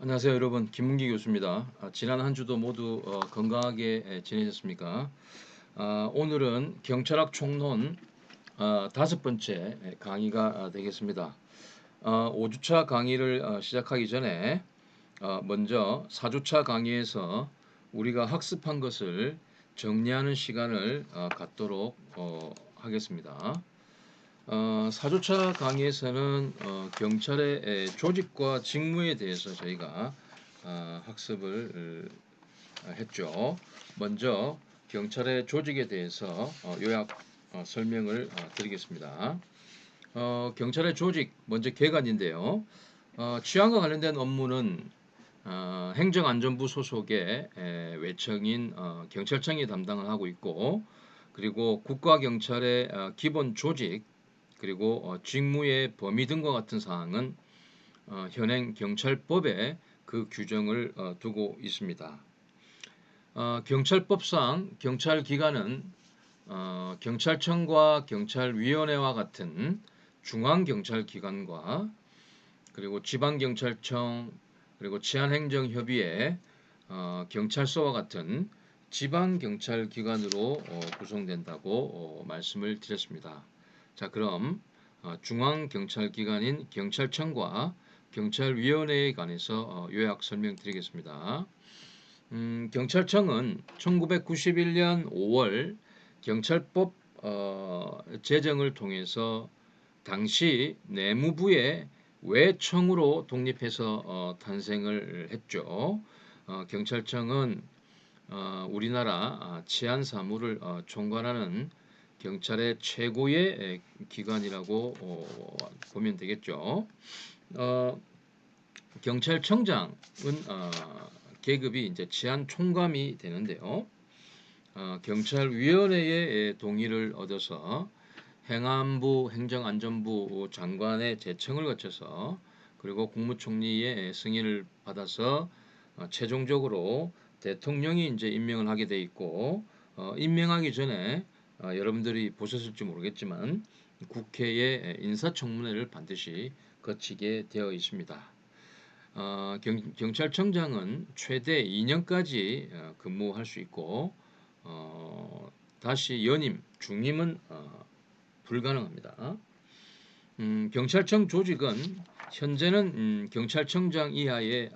안녕하세요 여러분, 김문기 교수입니다. 지난 한 주도 모두 건강하게 지내셨습니까? 오늘은 경찰학 총론 다섯 번째 강의가 되겠습니다. 5주차 강의를 시작하기 전에 먼저 4주차 강의에서 우리가 학습한 것을 정리하는 시간을 갖도록 하겠습니다. 4주차 강의에서는 경찰의 조직과 직무에 대해서 저희가 학습을 했죠. 먼저 경찰의 조직에 대해서 요약 설명을 드리겠습니다. 경찰의 조직, 먼저 개관인데요. 치안과 관련된 업무는 행정안전부 소속의 외청인 경찰청이 담당을 하고 있고, 그리고 국가경찰의 기본 조직, 그리고 직무의 범위 등과 같은 사항은 현행 경찰법에 그 규정을 두고 있습니다. 경찰법상 경찰기관은 경찰청과 경찰위원회와 같은 중앙경찰기관과 그리고 지방경찰청 그리고 치안행정협의회 경찰서와 같은 지방경찰기관으로 구성된다고 말씀을 드렸습니다. 자, 그럼 중앙경찰기관인 경찰청과 경찰위원회에 관해서 요약 설명드리겠습니다. 경찰청은 1991년 5월 경찰법 제정을 통해서 당시 내무부의 외청으로 독립해서 탄생을 했죠. 경찰청은 우리나라 치안 사무를 총괄하는 경찰의 최고의 기관이라고 보면 되겠죠. 경찰청장은 계급이 이제 치안 총감이 되는데요. 경찰위원회의 동의를 얻어서 행안부, 행정안전부 장관의 제청을 거쳐서 그리고 국무총리의 승인을 받아서 최종적으로 대통령이 이제 임명을 하게 돼 있고, 임명하기 전에 여러분들이 보셨을지 모르겠지만 국회의 인사청문회를 반드시 거치게 되어 있습니다. 경찰청장은 최대 2년까지 근무할 수 있고, 다시 연임, 중임은 불가능합니다. 경찰청 조직은 현재는 경찰청장 이하의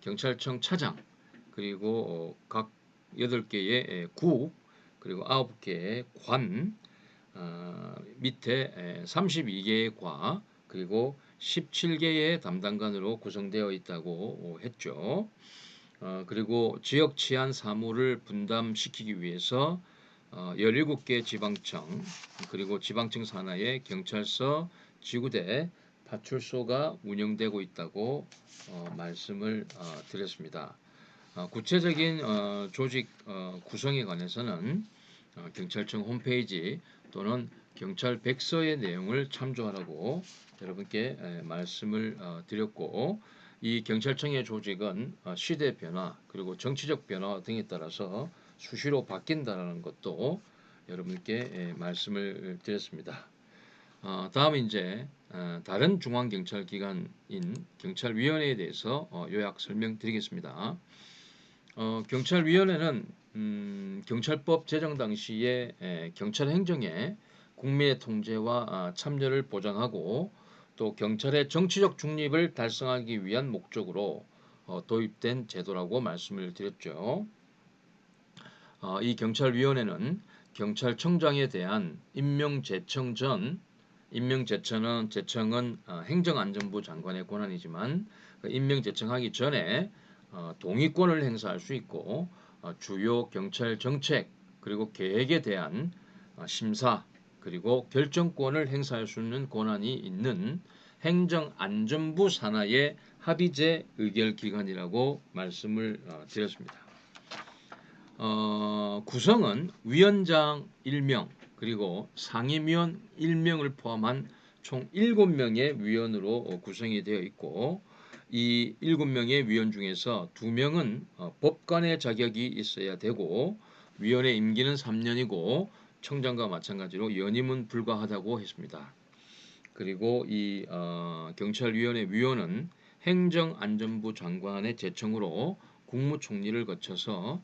경찰청 차장, 그리고 각 8개의 국, 그리고 9개의 관, 밑에 32개의 과, 그리고 17개의 담당관으로 구성되어 있다고 했죠. 그리고 지역 치안 사무를 분담시키기 위해서 17개 지방청, 그리고 지방청 산하의 경찰서, 지구대, 파출소가 운영되고 있다고 말씀을 드렸습니다. 구체적인 조직 구성에 관해서는 경찰청 홈페이지 또는 경찰 백서의 내용을 참조하라고 여러분께 말씀을 드렸고, 이 경찰청의 조직은 시대 변화 그리고 정치적 변화 등에 따라서 수시로 바뀐다는 것도 여러분께 말씀을 드렸습니다. 다음 이제 다른 중앙경찰기관인 경찰위원회에 대해서 요약 설명드리겠습니다. 경찰위원회는 경찰법 제정 당시에 경찰 행정에 국민의 통제와 참여를 보장하고 또 경찰의 정치적 중립을 달성하기 위한 목적으로 도입된 제도라고 말씀을 드렸죠. 이 경찰위원회는 경찰청장에 대한 임명 제청 전, 제청은 행정안전부 장관의 권한이지만 임명 제청하기 전에 동의권을 행사할 수 있고, 주요 경찰 정책 그리고 계획에 대한 심사 그리고 결정권을 행사할 수 있는 권한이 있는 행정안전부 산하의 합의제 의결기관이라고 말씀을 드렸습니다. 구성은 위원장 1명 그리고 상임위원 1명을 포함한 총 7명의 위원으로 구성이 되어 있고, 이 7명의 위원 중에서 2명은 법관의 자격이 있어야 되고, 위원의 임기는 3년이고 청장과 마찬가지로 연임은 불가하다고 했습니다. 그리고 이 경찰위원회 위원은 행정안전부 장관의 제청으로 국무총리를 거쳐서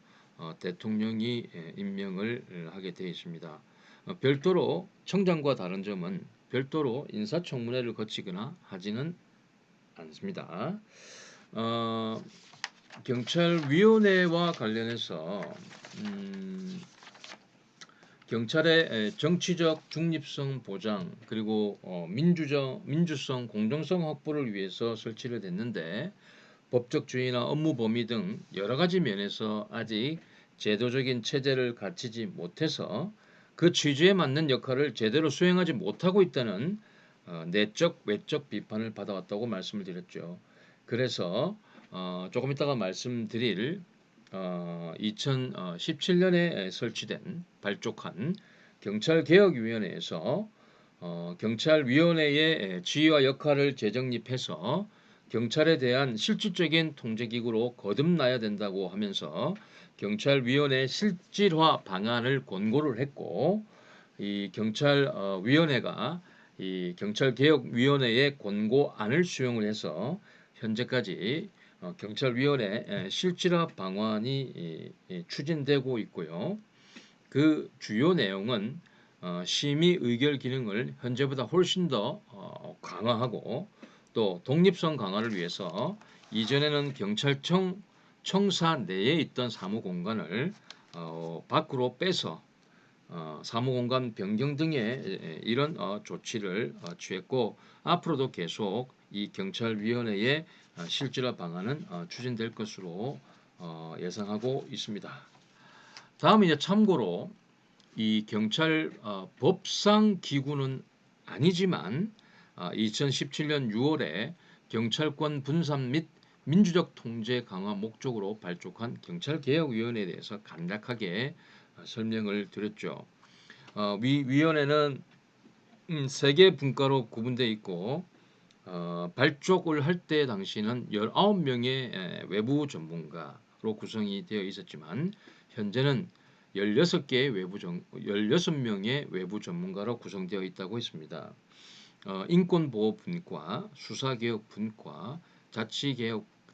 대통령이 임명을 하게 되어 있습니다. 별도로 청장과 다른 점은 별도로 인사청문회를 거치거나 하지는 않습니다. 어, 경찰위원회와 관련해서 경찰의 정치적 중립성 보장 그리고 민주성 공정성 확보를 위해서 설치를 됐는데 법적 주의나 업무 범위 등 여러 가지 면에서 아직 제도적인 체제를 갖추지 못해서 그 취지에 맞는 역할을 제대로 수행하지 못하고 있다는 내적 외적 비판을 받아왔다고 말씀을 드렸죠. 그래서 조금 이따가 말씀드릴 2017년에 설치된 발족한 경찰개혁위원회에서 경찰위원회의 지위와 역할을 재정립해서 경찰에 대한 실질적인 통제기구로 거듭나야 된다고 하면서 경찰위원회 실질화 방안을 권고를 했고 이 경찰위원회가 이 경찰개혁위원회의 권고안을 수용을 해서 현재까지 경찰위원회 실질화 방안이 추진되고 있고요. 그 주요 내용은 심의 의결 기능을 현재보다 훨씬 더 강화하고 또 독립성 강화를 위해서 이전에는 경찰청 청사 내에 있던 사무공간을 밖으로 빼서 사무공간 변경 등의 이런 조치를 취했고 앞으로도 계속 이 경찰위원회의 실질화 방안은 추진될 것으로 예상하고 있습니다. 다음 이제 참고로 이 경찰 법상 기구는 아니지만 2017년 6월에 경찰권 분산 및 민주적 통제 강화 목적으로 발족한 경찰개혁위원회에 대해서 간략하게 설명을 드렸죠. 위원회는 3개 분과로 구분되어 있고 발족을 할 때 당시는 19명의 외부 전문가로 구성이 되어 있었지만 현재는 16명의 외부 전문가로 구성되어 있다고 했습니다. 인권보호 분과, 수사개혁 분과,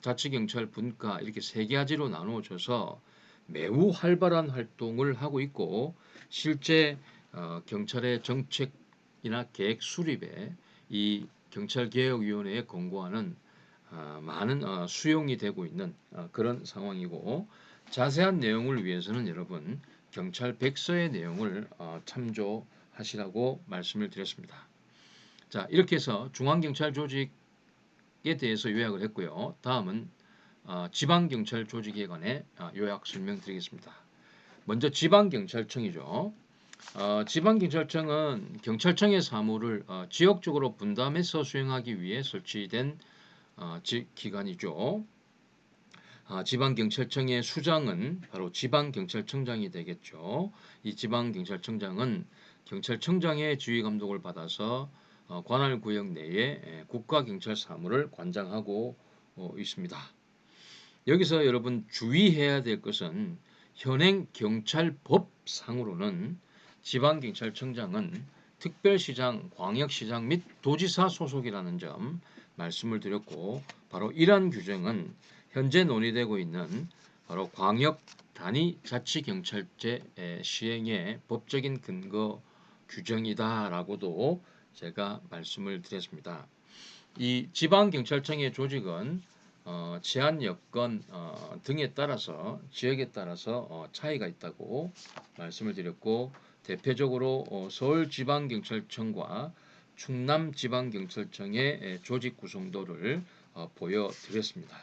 자치경찰 분과 이렇게 3가지로 나누어져서 매우 활발한 활동을 하고 있고 실제 경찰의 정책이나 계획 수립에 이 경찰개혁위원회의 권고안은 많은 수용이 되고 있는 그런 상황이고 자세한 내용을 위해서는 여러분 경찰 백서의 내용을 참조하시라고 말씀을 드렸습니다. 자, 이렇게 해서 중앙경찰 조직에 대해서 요약을 했고요. 다음은 지방경찰 조직에 관해 요약 설명드리겠습니다. 먼저 지방경찰청이죠. 지방경찰청은 경찰청의 사무를 지역적으로 분담해서 수행하기 위해 설치된 기관이죠. 지방경찰청의 수장은 바로 지방경찰청장이 되겠죠. 이 지방경찰청장은 경찰청장의 지휘감독을 받아서 관할 구역 내에 국가경찰 사무를 관장하고 있습니다. 여기서 여러분 주의해야 될 것은 현행 경찰법상으로는 지방경찰청장은 특별시장, 광역시장 및 도지사 소속이라는 점 말씀을 드렸고 바로 이러한 규정은 현재 논의되고 있는 바로 광역 단위 자치경찰제 시행의 법적인 근거 규정이다라고도 제가 말씀을 드렸습니다. 이 지방경찰청의 조직은 제한 여건 등에 따라서 지역에 따라서 차이가 있다고 말씀을 드렸고 대표적으로 서울지방경찰청과 충남지방경찰청의 조직 구성도를 보여드렸습니다.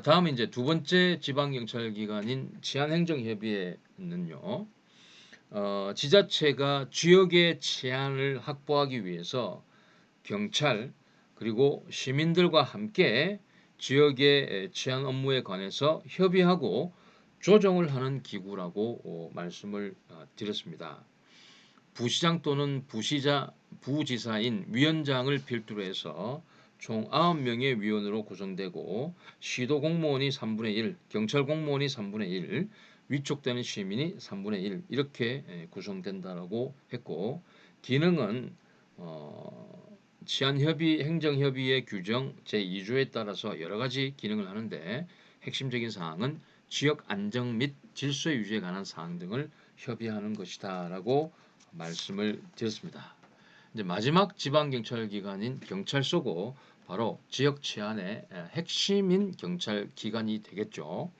다음은 이제 두 번째 지방경찰기관인 치안행정협의회는요. 지자체가 지역의 치안을 확보하기 위해서 경찰 그리고 시민들과 함께 지역의 치안 업무에 관해서 협의하고 조정을 하는 기구라고 말씀을 드렸습니다. 부시장 또는 부지사인 위원장을 필두로 해서 총 9명의 위원으로 구성되고 시도 공무원이 3분의 1, 경찰 공무원이 3분의 1, 위촉되는 시민이 3분의 1 이렇게 구성된다라고 했고 기능은 치안협의 행정협의회 규정 제2조에 따라서 여러 가지 기능을 하는데 핵심적인 사항은 지역 안정 및 질서 유지에 관한 사항 등을 협의하는 것이다라고 말씀을 드렸습니다. 이제 마지막 지방경찰기관인 경찰서고 바로 지역 치안의 핵심인 경찰기관이 되겠죠.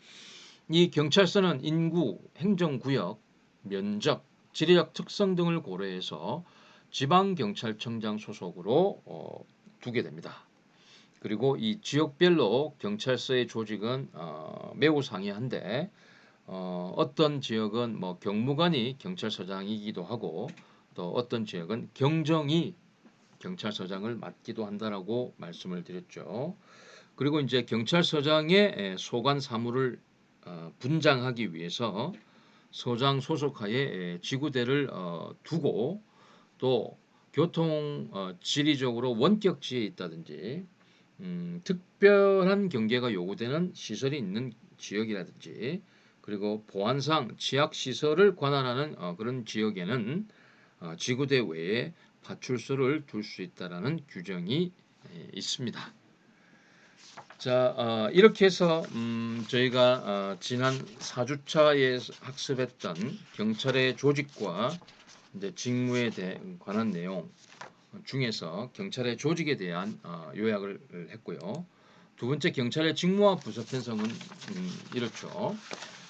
이 경찰서는 인구, 행정구역, 면적, 지리적 특성 등을 고려해서 지방경찰청장 소속으로 두게 됩니다. 그리고 이 지역별로 경찰서의 조직은 매우 상이한데 어떤 지역은 뭐 경무관이 경찰서장이기도 하고 또 어떤 지역은 경정이 경찰서장을 맡기도 한다라고 말씀을 드렸죠. 그리고 이제 경찰서장의 소관 사무를 분장하기 위해서 서장 소속하에 지구대를 두고 또 교통 지리적으로 원격지에 있다든지 특별한 경계가 요구되는 시설이 있는 지역이라든지 그리고 보안상 취약 시설을 관할하는 그런 지역에는 지구대 외에 파출소를 둘 수 있다라는 규정이 있습니다. 자, 이렇게 해서 저희가 지난 4주차에 학습했던 경찰의 조직과 이제 직무에 관한 내용 중에서 경찰의 조직에 대한 요약을 했고요. 두 번째 경찰의 직무와 부서 편성은 이렇죠.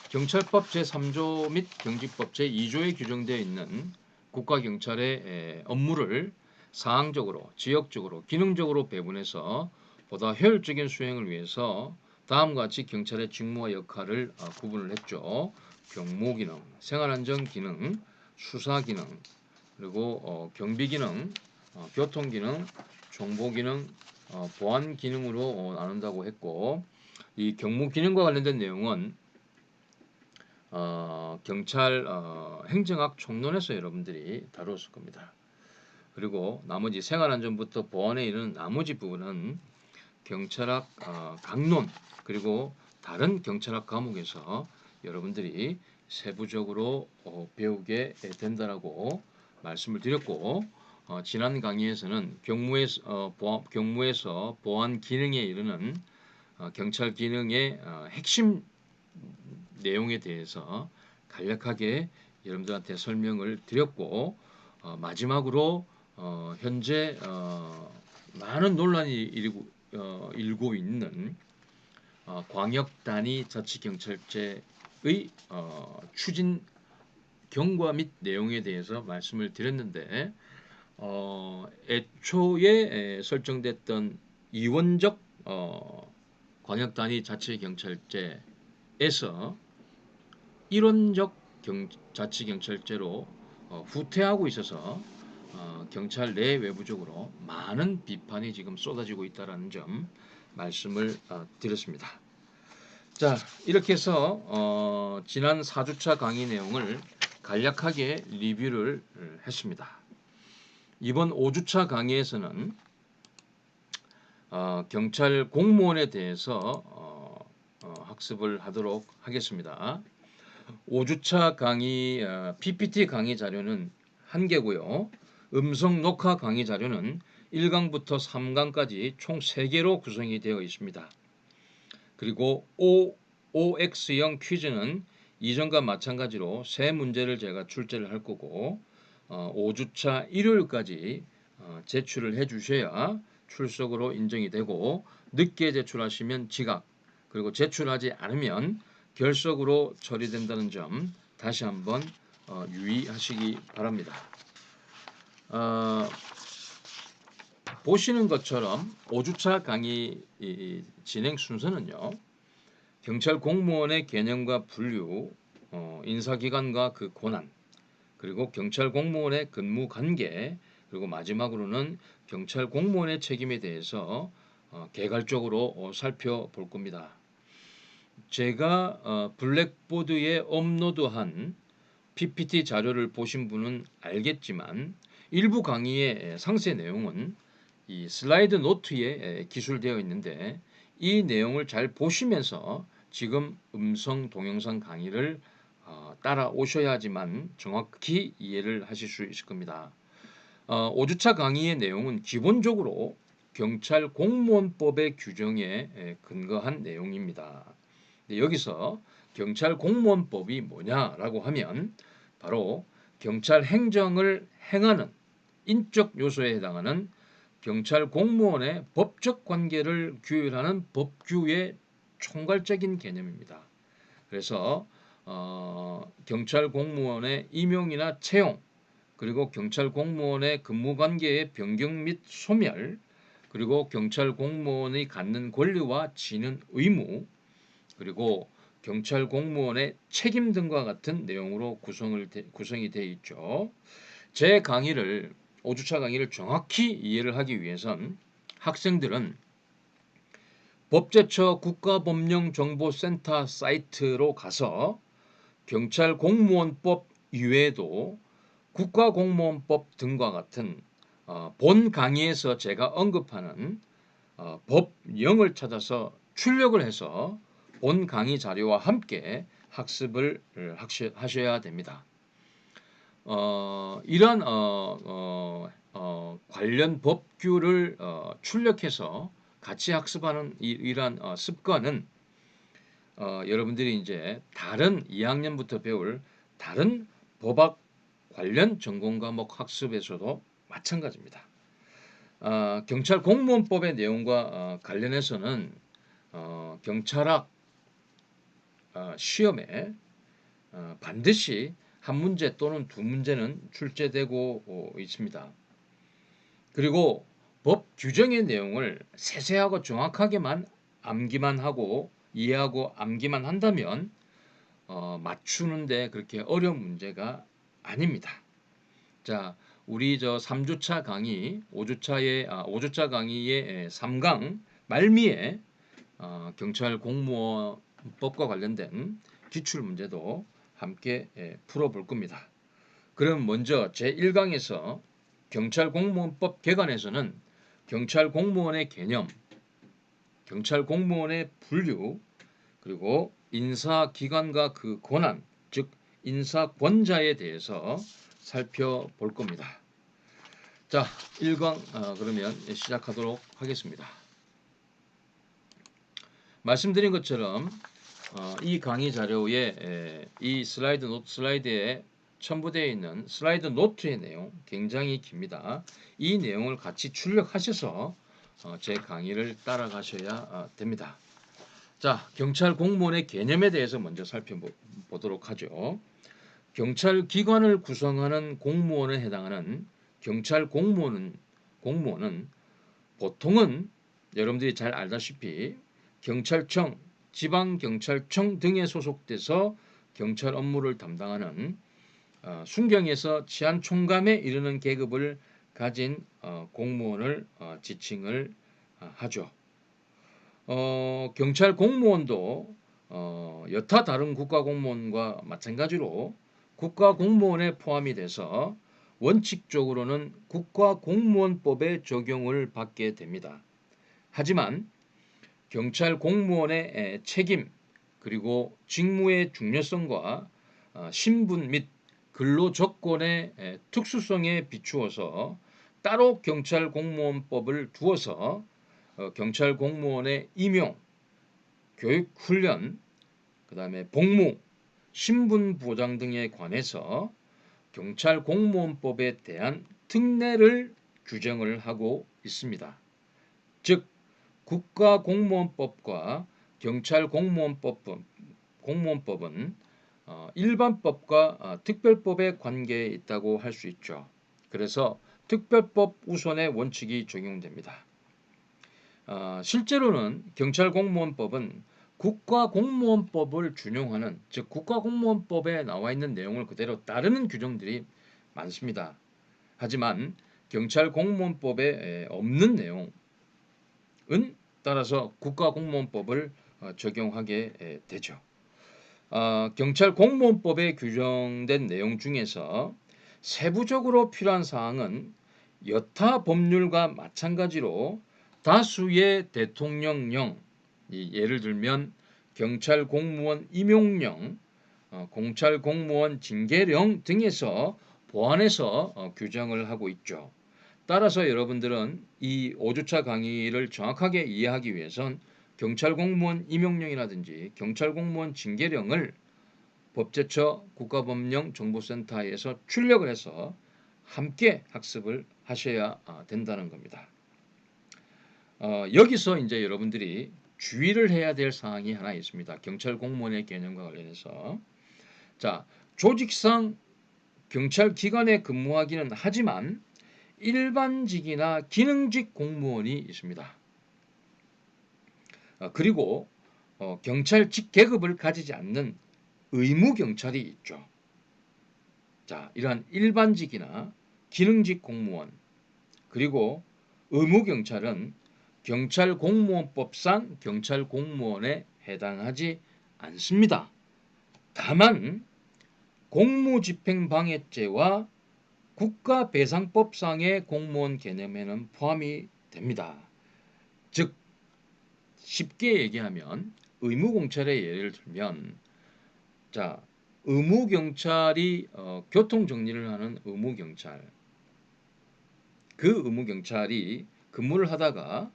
경찰법 제3조 및 경직법 제2조에 규정되어 있는 국가경찰의 업무를 사항적으로, 지역적으로, 기능적으로 배분해서 보다 효율적인 수행을 위해서 다음과 같이 경찰의 직무와 역할을 구분을 했죠. 경무기능, 생활안전기능, 수사기능, 그리고 경비기능, 교통기능, 정보기능, 보안기능으로 나눈다고 했고 이 경무기능과 관련된 내용은 경찰 행정학 총론에서 여러분들이 다루었을 겁니다. 그리고 나머지 생활안전부터 보안에 이르는 나머지 부분은 경찰학 강론 그리고 다른 경찰학 과목에서 여러분들이 세부적으로 배우게 된다라고 말씀을 드렸고 지난 강의에서는 경무에서 보안 기능에 이르는 경찰 기능의 핵심 내용에 대해서 간략하게 여러분들한테 설명을 드렸고 마지막으로 현재 많은 논란이 일고 있는 광역단위 자치경찰제의 추진 경과 및 내용에 대해서 말씀을 드렸는데 애초에 설정됐던 이원적 광역단위 자치경찰제에서 일원적 자치경찰제로 후퇴하고 있어서 경찰 내 외부적으로 많은 비판이 지금 쏟아지고 있다는 점 말씀을 드렸습니다. 자, 이렇게 해서 지난 4주차 강의 내용을 간략하게 리뷰를 했습니다. 이번 5주차 강의에서는 경찰 공무원에 대해서 학습을 하도록 하겠습니다. 5주차 강의 PPT 강의 자료는 1개고요. 음성 녹화 강의 자료는 1강부터 3강까지 총 3개로 구성이 되어 있습니다. 그리고 OX형 퀴즈는 이전과 마찬가지로 3문제를 제가 출제를 할 거고 5주차 일요일까지 제출을 해주셔야 출석으로 인정이 되고 늦게 제출하시면 지각 그리고 제출하지 않으면 결석으로 처리된다는 점 다시 한번 유의하시기 바랍니다. 보시는 것처럼 5주차 강의 진행 순서는요. 경찰 공무원의 개념과 분류, 인사기관과 그 권한, 그리고 경찰 공무원의 근무 관계, 그리고 마지막으로는 경찰 공무원의 책임에 대해서 개괄적으로 살펴볼 겁니다. 제가 블랙보드에 업로드한 PPT 자료를 보신 분은 알겠지만 일부 강의의 상세 내용은 이 슬라이드 노트에 기술되어 있는데 이 내용을 잘 보시면서 지금 음성 동영상 강의를 따라오셔야지만 정확히 이해를 하실 수 있을 겁니다. 5주차 강의의 내용은 기본적으로 경찰 공무원법의 규정에 근거한 내용입니다. 여기서 경찰 공무원법이 뭐냐라고 하면 바로 경찰 행정을 행하는 인적 요소에 해당하는 경찰 공무원의 법적 관계를 규율하는 법규의 총괄적인 개념입니다. 그래서 경찰 공무원의 임용이나 채용, 그리고 경찰 공무원의 근무 관계의 변경 및 소멸, 그리고 경찰 공무원이 갖는 권리와 지는 의무, 그리고 경찰 공무원의 책임 등과 같은 내용으로 구성이 되어 있죠. 제 강의를 5주차 강의를 정확히 이해를 하기 위해선 학생들은 법제처 국가법령정보센터 사이트로 가서 경찰 공무원법 이외에도 국가공무원법 등과 같은 본 강의에서 제가 언급하는 법령을 찾아서 출력을 해서 본 강의 자료와 함께 학습을 하셔야 됩니다. 이런 관련 법규를 출력해서 같이 학습하는 이러한 습관은 여러분들이 이제 다른 2학년부터 배울 다른 법학 관련 전공 과목 학습에서도 마찬가지입니다. 경찰 공무원법의 내용과 관련해서는 경찰학 시험에 반드시 한 문제 또는 두 문제는 출제되고 있습니다. 그리고 법 규정의 내용을 세세하고 정확하게만 암기만 하고 이해하고 암기만 한다면 맞추는데 그렇게 어려운 문제가 아닙니다. 자, 우리 3주차 강의, 5주차 강의의 3강 말미에 경찰 공무원법과 관련된 기출 문제도 함께 풀어볼 겁니다. 그럼 먼저 제1강에서 경찰 공무원법 개관에서는 경찰 공무원의 개념, 경찰 공무원의 분류, 그리고 인사기관과 그 권한, 즉 인사권자에 대해서 살펴볼 겁니다. 자, 1강 그러면 시작하도록 하겠습니다. 말씀드린 것처럼 이 강의 자료에 이 슬라이드에 첨부되어 있는 슬라이드 노트의 내용 굉장히 깁니다. 이 내용을 같이 출력하셔서 제 강의를 따라가셔야 됩니다. 자, 경찰 공무원의 개념에 대해서 먼저 살펴보도록 하죠. 경찰 기관을 구성하는 공무원에 해당하는 경찰 공무원은 보통은 여러분들이 잘 알다시피 경찰청, 지방경찰청 등에 소속돼서 경찰 업무를 담당하는 순경에서 치안총감에 이르는 계급을 가진 공무원을 지칭을 하죠. 경찰 공무원도 여타 다른 국가공무원과 마찬가지로 국가공무원에 포함이 돼서 원칙적으로는 국가공무원법의 적용을 받게 됩니다. 하지만 경찰 공무원의 책임 그리고 직무의 중요성과 신분 및 근로 조건의 특수성에 비추어서 따로 경찰 공무원법을 두어서 경찰 공무원의 임용, 교육 훈련, 그다음에 복무, 신분 보장 등에 관해서 경찰 공무원법에 대한 특례를 규정을 하고 있습니다. 즉 국가공무원법과 경찰 공무원법은 일반법과 특별법의 관계에 있다고 할 수 있죠. 그래서 특별법 우선의 원칙이 적용됩니다. 실제로는 경찰 공무원법은 국가공무원법을 준용하는, 즉 국가공무원법에 나와 있는 내용을 그대로 따르는 규정들이 많습니다. 하지만 경찰 공무원법에 없는 내용은 따라서 국가공무원법을 적용하게 되죠. 경찰 공무원법에 규정된 내용 중에서 세부적으로 필요한 사항은 여타 법률과 마찬가지로 다수의 대통령령, 예를 들면 경찰 공무원 임용령, 공찰 공무원 징계령 등에서 보완해서 규정을 하고 있죠. 따라서 여러분들은 이 5주차 강의를 정확하게 이해하기 위해선 경찰 공무원 임용령이라든지 경찰 공무원 징계령을 법제처 국가법령정보센터에서 출력을 해서 함께 학습을 하셔야 된다는 겁니다. 여기서 이제 여러분들이 주의를 해야 될 사항이 하나 있습니다. 경찰 공무원의 개념과 관련해서. 자, 조직상 경찰 기관에 근무하기는 하지만 일반직이나 기능직 공무원이 있습니다. 그리고 경찰직 계급을 가지지 않는 의무경찰이 있죠. 자, 이러한 일반직이나 기능직 공무원 그리고 의무경찰은 경찰공무원법상 경찰공무원에 해당하지 않습니다. 다만 공무집행방해죄와 국가배상법상의 공무원 개념에는 포함이 됩니다. 즉 쉽게 얘기하면 의무경찰의 예를 들면 자 의무경찰이 교통정리를 하는 의무경찰 그 의무경찰이 근무를 하다가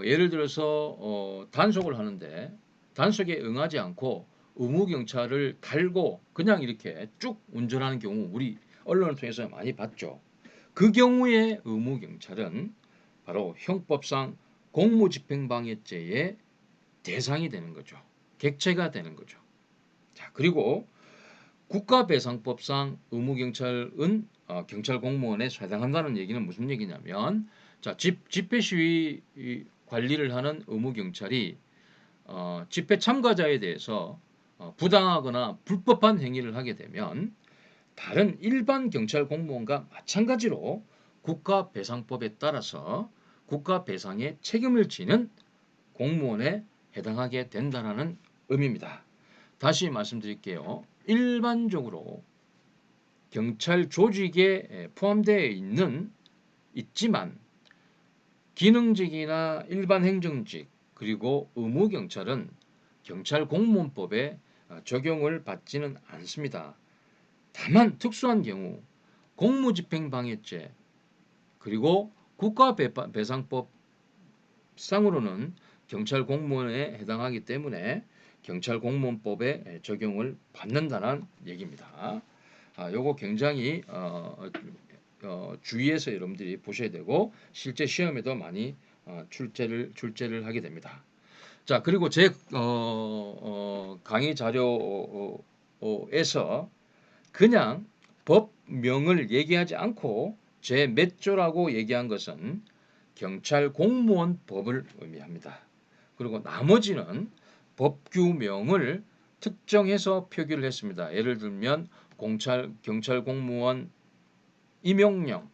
예를 들어서 단속을 하는데 단속에 응하지 않고 의무경찰을 달고 그냥 이렇게 쭉 운전하는 경우 우리 언론을 통해서 많이 봤죠. 그 경우에 의무경찰은 바로 형법상 공무집행방해죄의 대상이 되는 거죠. 객체가 되는 거죠. 자, 그리고 국가배상법상 의무경찰은 경찰 공무원에 해당한다는 얘기는 무슨 얘기냐면 자, 집회 시위 관리를 하는 의무경찰이 집회 참가자에 대해서 부당하거나 불법한 행위를 하게 되면 다른 일반 경찰 공무원과 마찬가지로 국가배상법에 따라서 국가배상의 책임을 지는 공무원에 해당하게 된다는 의미입니다. 다시 말씀드릴게요. 일반적으로 경찰 조직에 포함되어 있지만 기능직이나 일반 행정직 그리고 의무경찰은 경찰공무원법에 적용을 받지는 않습니다. 다만 특수한 경우 공무집행방해죄 그리고 국가배상법상으로는 경찰공무원에 해당하기 때문에 경찰공무원법에 적용을 받는다는 얘기입니다. 요거 굉장히 주의해서 여러분들이 보셔야 되고 실제 시험에도 많이 출제를 하게 됩니다. 자, 그리고 제 강의 자료에서 그냥 법명을 얘기하지 않고 제 몇 조라고 얘기한 것은 경찰 공무원법을 의미합니다. 그리고 나머지는 법규명을 특정해서 표기를 했습니다. 예를 들면 경찰 공무원 임용령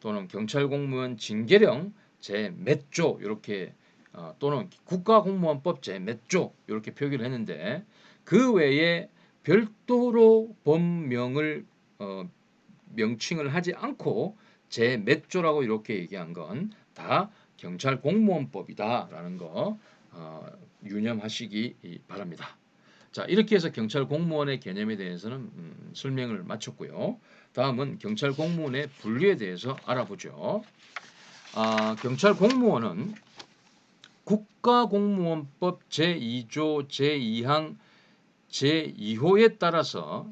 또는 경찰 공무원 징계령 제 몇 조 이렇게 또는 국가공무원법 제 몇 조 이렇게 표기를 했는데 그 외에 별도로 법명을 명칭을 하지 않고 제 몇 조라고 이렇게 얘기한 건 다 경찰 공무원법이다라는 거 유념하시기 바랍니다. 자, 이렇게 해서 경찰 공무원의 개념에 대해서는 설명을 마쳤고요. 다음은 경찰 공무원의 분류에 대해서 알아보죠. 경찰 공무원은 국가공무원법 제2조 제2항 제2호에 따라서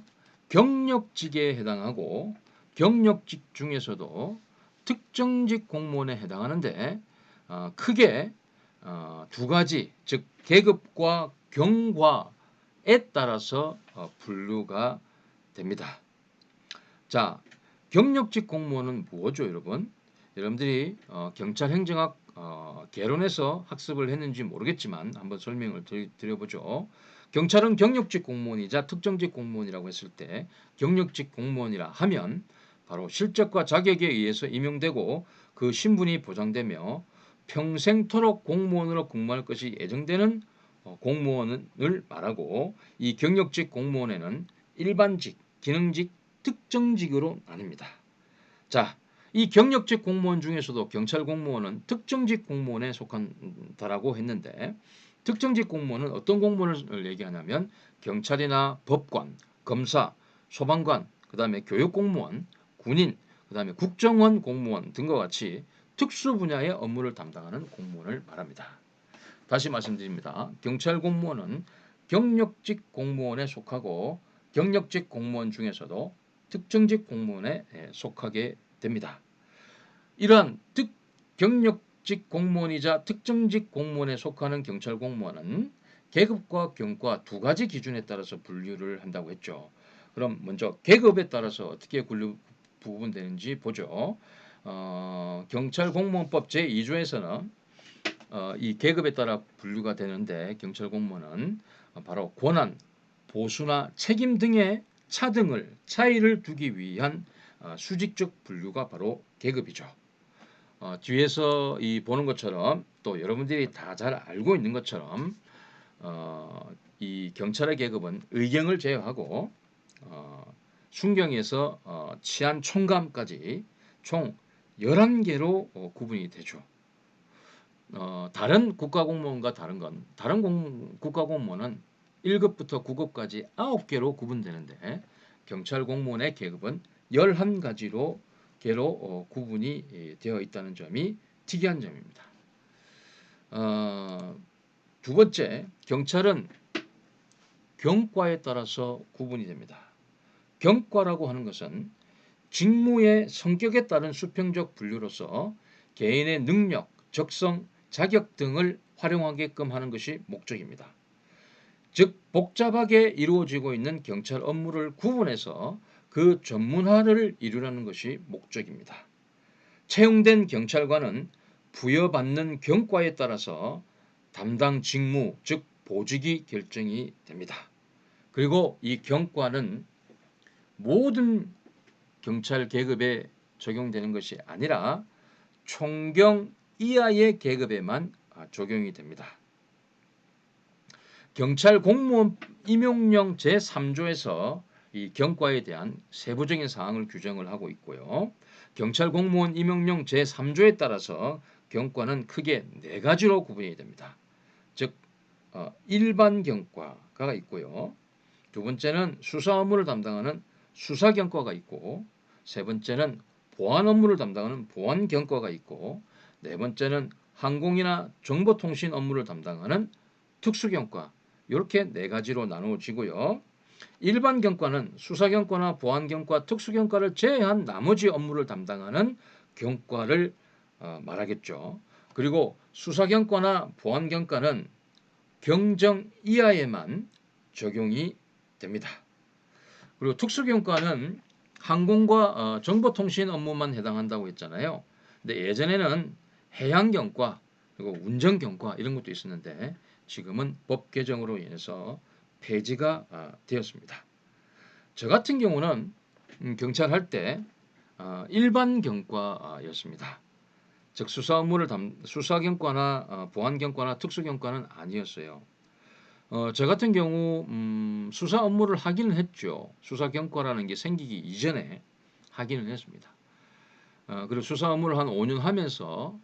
경력직에 해당하고 경력직 중에서도 특정직 공무원에 해당하는데 크게 두 가지 즉 계급과 경과에 따라서 분류가 됩니다. 자, 경력직 공무원은 뭐죠, 여러분? 여러분들이 경찰행정학 개론에서 학습을 했는지 모르겠지만 한번 설명을 드려보죠. 경찰은 경력직 공무원이자 특정직 공무원이라고 했을 때 경력직 공무원이라 하면 바로 실적과 자격에 의해서 임용되고 그 신분이 보장되며 평생토록 공무원으로 근무할 것이 예정되는 공무원을 말하고 이 경력직 공무원에는 일반직, 기능직, 특정직으로 나뉩니다. 자, 이 경력직 공무원 중에서도 경찰 공무원은 특정직 공무원에 속한다라고 했는데 특정직 공무원은 어떤 공무원을 얘기하냐면 경찰이나 법관, 검사, 소방관, 그다음에 교육공무원, 군인, 그다음에 국정원 공무원 등과 같이 특수 분야의 업무를 담당하는 공무원을 말합니다. 다시 말씀드립니다. 경찰 공무원은 경력직 공무원에 속하고 경력직 공무원 중에서도 특정직 공무원에 속하게 됩니다. 이러한 경력직 공무원이자 특정직 공무원에 속하는 경찰 공무원은 계급과 경과 두 가지 기준에 따라서 분류를 한다고 했죠. 그럼 먼저 계급에 따라서 어떻게 구분되는지 보죠. 경찰 공무원법 제2조에서는 이 계급에 따라 분류가 되는데 경찰 공무원은 바로 권한, 보수나 책임 등의 차이를 두기 위한 수직적 분류가 바로 계급이죠. 뒤에서 이 보는 것처럼 또 여러분들이 다 잘 알고 있는 것처럼 이 경찰의 계급은 의경을 제외하고 순경에서 치안 총감까지 총 11개로 구분이 되죠. 다른 국가공무원과 다른 건 국가공무원은 1급부터 9급까지 9개로 구분되는데 경찰 공무원의 계급은 11가지로 구분이 되어 있다는 점이 특이한 점입니다. 두 번째, 경찰은 경과에 따라서 구분이 됩니다. 경과라고 하는 것은 직무의 성격에 따른 수평적 분류로서 개인의 능력, 적성, 자격 등을 활용하게끔 하는 것이 목적입니다. 즉 복잡하게 이루어지고 있는 경찰 업무를 구분해서 그 전문화를 이루려는 것이 목적입니다. 채용된 경찰관은 부여받는 경과에 따라서 담당 직무, 즉 보직이 결정이 됩니다. 그리고 이 경과는 모든 경찰 계급에 적용되는 것이 아니라 총경 이하의 계급에만 적용이 됩니다. 경찰 공무원 임용령 제3조에서 이 경과에 대한 세부적인 사항을 규정을 하고 있고요. 경찰 공무원 임용령 제3조에 따라서 경과는 크게 4가지로 구분이 됩니다. 즉 일반 경과가 있고요. 두 번째는 수사 업무를 담당하는 수사 경과가 있고, 세 번째는 보안 업무를 담당하는 보안 경과가 있고, 네 번째는 항공이나 정보통신 업무를 담당하는 특수 경과, 이렇게 4가지로 나누어지고요. 일반 경과는 수사 경과나 보안 경과, 특수 경과를 제외한 나머지 업무를 담당하는 경과를 말하겠죠. 그리고 수사 경과나 보안 경과는 경정 이하에만 적용이 됩니다. 그리고 특수경과는 항공과 정보통신 업무만 해당한다고 했잖아요. 근데 예전에는 해양경과 그리고 운전경과 이런 것도 있었는데 지금은 법 개정으로 인해서 폐지가 되었습니다. 저 같은 경우는 경찰 할 때 일반 경과였습니다. 즉 수사 업무를 수사경과나 보안경과나 특수경과는 아니었어요. 저 같은 경우 수사 업무를 하기는 했죠. 수사 경과라는 게 생기기 이전에 하기는 했습니다. 그리고 수사 업무를 한 5년 하면서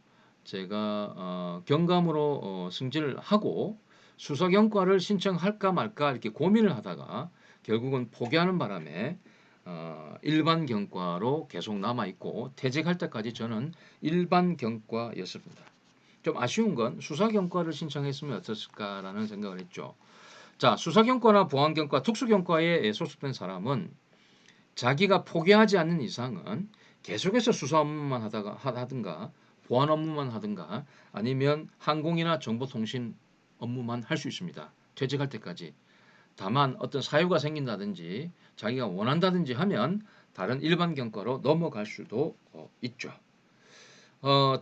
제가 경감으로 승진을 하고 수사 경과를 신청할까 말까 이렇게 고민을 하다가 결국은 포기하는 바람에 일반 경과로 계속 남아 있고 퇴직할 때까지 저는 일반 경과였습니다. 좀 아쉬운 건 수사경과를 신청했으면 어땠을까라는 생각을 했죠. 자, 수사경과나 보안경과, 특수경과에 소속된 사람은 자기가 포기하지 않는 이상은 계속해서 수사 업무만 하든가 보안 업무만 하든가 아니면 항공이나 정보통신 업무만 할 수 있습니다. 퇴직할 때까지. 다만 어떤 사유가 생긴다든지 자기가 원한다든지 하면 다른 일반 경과로 넘어갈 수도 있죠.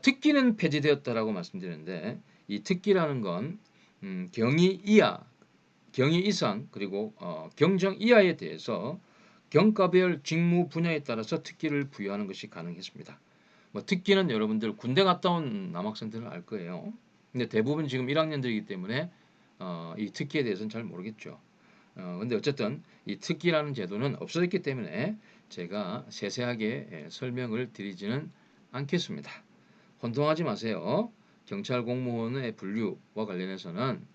특기는 폐지되었다라고 말씀드렸는데 이 특기라는 건 경위 이하, 경위 이상 그리고 경정 이하에 대해서 경과별 직무 분야에 따라서 특기를 부여하는 것이 가능했습니다. 뭐 특기는 여러분들 군대 갔다 온 남학생들은 알 거예요. 근데 대부분 지금 1학년들이기 때문에 이 특기에 대해서는 잘 모르겠죠. 근데 어쨌든 이 특기라는 제도는 없어졌기 때문에 제가 세세하게 설명을 드리지는 않겠습니다. 혼동하지 마세요. 경찰 공무원의 분류와 관련해서는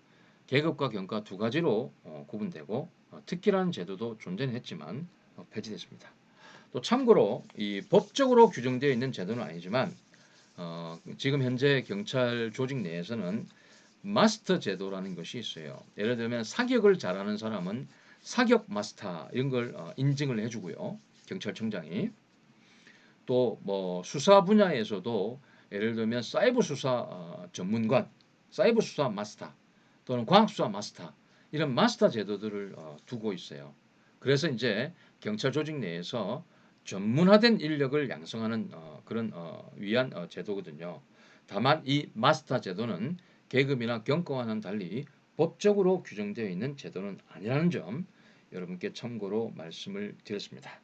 계급과 경과 두 가지로 구분되고 특기라는 제도도 존재는 했지만 폐지됐습니다. 또 참고로 이 법적으로 규정되어 있는 제도는 아니지만 지금 현재 경찰 조직 내에서는 마스터 제도라는 것이 있어요. 예를 들면 사격을 잘하는 사람은 사격 마스터 이런 걸 인증을 해주고요. 경찰청장이 또 뭐 수사 분야에서도 예를 들면 사이버 수사 전문관, 사이버 수사 마스터 또는 과학 수사 마스터 이런 마스터 제도들을 두고 있어요. 그래서 이제 경찰 조직 내에서 전문화된 인력을 양성하는 그런 위한 제도거든요. 다만 이 마스터 제도는 계급이나 경과와는 달리 법적으로 규정되어 있는 제도는 아니라는 점 여러분께 참고로 말씀을 드렸습니다.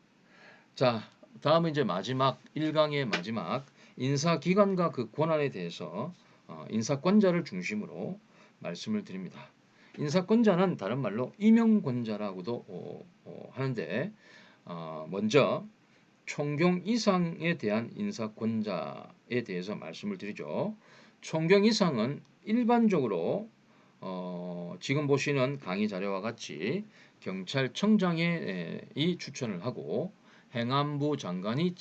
자, 다음은 이제 마지막 1강의 마지막 인사기관과 그 권한에 대해서 인사권자를 중심으로 말씀을 드립니다. 인사권자는 다른 말로 임용권자라고도 하는데 먼저 총경 이상에 대한 인사권자에 대해서 말씀을 드리죠. 총경 이상은 일반적으로 지금 보시는 강의 자료와 같이 경찰청장이 추천을 하고 행안부 장관이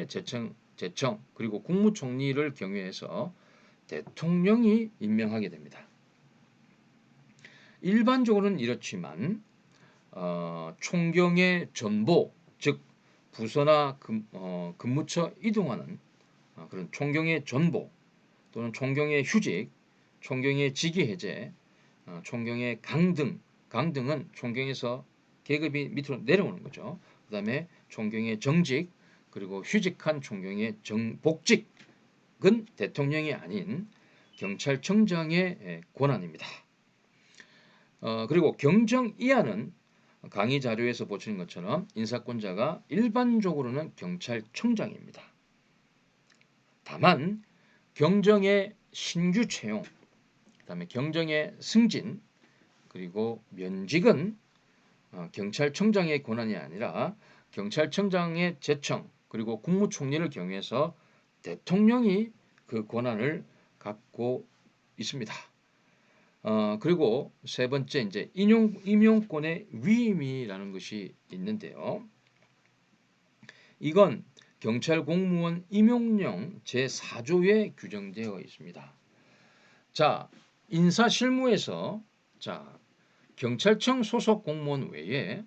제청 그리고 국무총리를 경유해서 대통령이 임명하게 됩니다. 일반적으로는 이렇지만 총경의 전보 즉 부서나 근무처 이동하는 그런 총경의 전보 또는 총경의 휴직, 총경의 직위 해제, 총경의 강등은 총경에서 계급이 밑으로 내려오는 거죠. 그 다음에 총경의 정직 그리고 휴직한 총경의 복직은 대통령이 아닌 경찰청장의 권한입니다. 그리고 경정이하는 강의 자료에서 보시는 것처럼 인사권자가 일반적으로는 경찰청장입니다. 다만 경정의 신규 채용, 그다음에 경정의 승진, 그리고 면직은 경찰청장의 권한이 아니라 경찰청장의 제청 그리고 국무총리를 경유해서 대통령이 그 권한을 갖고 있습니다. 그리고 세 번째 이제 임용권의 위임이라는 것이 있는데요. 이건 경찰 공무원 임용령 제4조에 규정되어 있습니다. 자, 인사실무에서 경찰청 소속 공무원 외에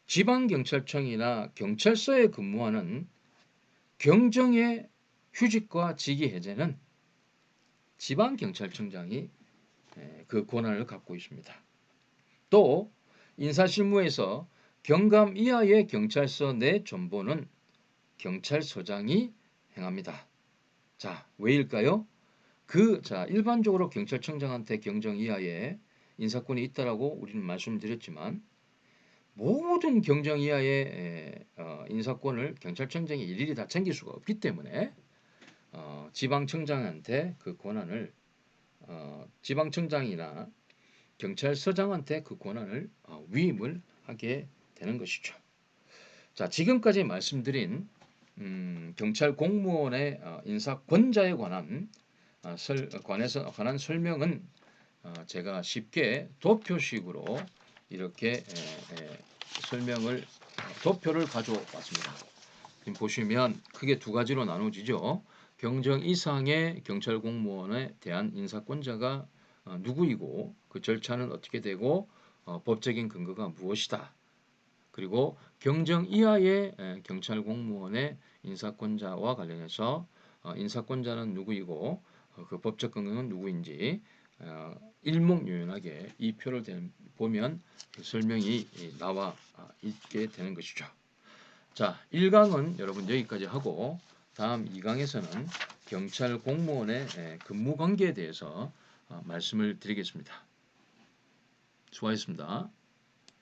지방경찰청이나 경찰서에 근무하는 경정의 휴직과 직위 해제는 지방경찰청장이 그 권한을 갖고 있습니다. 또 인사실무에서 경감 이하의 경찰서 내 전보는 경찰서장이 행합니다. 자, 왜일까요? 일반적으로 경찰청장한테 경정 이하의 인사권이 있다라고 우리는 말씀드렸지만 모든 경정 이하의 인사권을 경찰청장이 일일이 다 챙길 수가 없기 때문에 지방청장한테 그 권한을 지방청장이나 경찰서장한테 그 권한을 위임을 하게 되는 것이죠. 자, 지금까지 말씀드린 경찰 공무원의 인사권자에 관한 설명은 제가 쉽게 도표식으로 이렇게 도표를 가져왔습니다. 지금 보시면 크게 두 가지로 나누어지죠. 경정 이상의 경찰 공무원에 대한 인사권자가 누구이고 그 절차는 어떻게 되고 법적인 근거가 무엇이다. 그리고 경정 이하의 경찰 공무원의 인사권자와 관련해서 인사권자는 누구이고 그 법적 근거는 누구인지 일목요연하게 이 표를 보면 그 설명이 나와 있게 되는 것이죠. 자, 1강은 여러분 여기까지 하고 다음 2강에서는 경찰 공무원의 근무 관계에 대해서 말씀을 드리겠습니다. 수고하셨습니다.